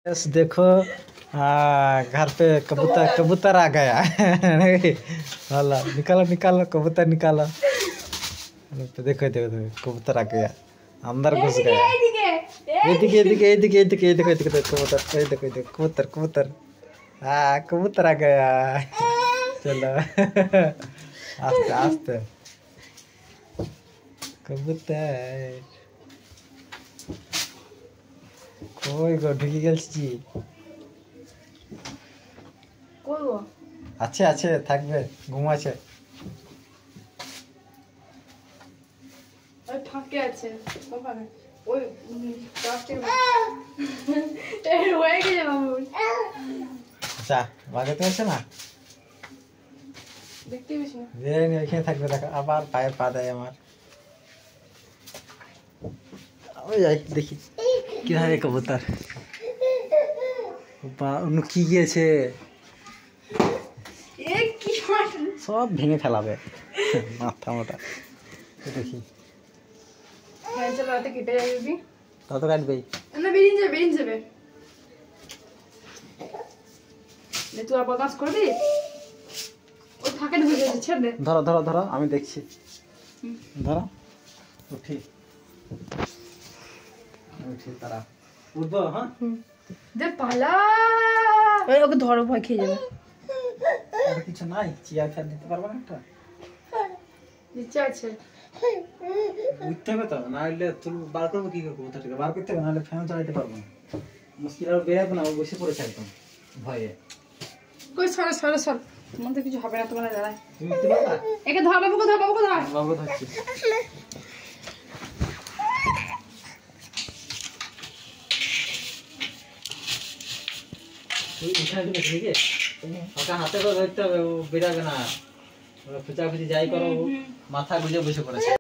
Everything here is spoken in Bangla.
यस देखो घर पे कबूतर कबूतर आ गया वाला निकालो निकालो कबूतर निकालो। तो देखो देखो देखो कबूतर आ गया अंदर घुस गया। ये देखो कबूतर देखो कबूतर कबूतर कबूतर आ गया। चलो आस्ते आस्ते कबूतर कोई गो ढुकी गेलছি কই গো আছে আছে থাকবে ঘুমাচ্ছে ওই ফাঁকে আছে ওখানে ওই প্লাস্টিক এই হয়ে গেছে বাবু আচ্ছা বাগাতে আছে না দেখতে পেছ না রে এখানে থাকবে দেখো আবার পায়ে পা দেয় আমার ওই যাই দেখি কি হয় কবুতর বা অন্য কি গিয়েছে এ কি মার সব ভেঙে ফেলাবে মাথা মোটা দেখি হ্যাঁ চলো রাতে কেটে যাবি তত কাটবেই না বেরিয়ে যাবে নে তুই আর বদমাস করবি ওই ফাঁকে ঢুকে গেছে ছেড়ে দে ধরো ধরো ধরো আমি দেখছি ধরো উঠি উঠি তারা উঠবো হ্যাঁ দে পালা ওই ওকে ধরো ভয় খেয়ে যাবে আর কিছু নাই চেয়ার ফ্যান দিতে পারবো না একটা নিচে আছে উঠতে হবে তো না হলে তুই বার করবো কি করবো কোথা থেকে বার করতে হবে নাহলে ফ্যান চালাতে পারবো না মুশকিল আর বেরাবো না ও বসে পড়েছে একদম ভয়ে কই সরে তোমার তো কিছু হবে না তোমার দাঁড়ায় তুমি উঠতে পারবা একে ধর বাবুকে ধর বাবু ধরছি তুই উঠে আসবে ঠিক আছে ওকে হাতে করে ধরতে হবে ও বেরাবে না খুঁচাখুচি যাই করো মাথা গুঁজে বসে পড়েছে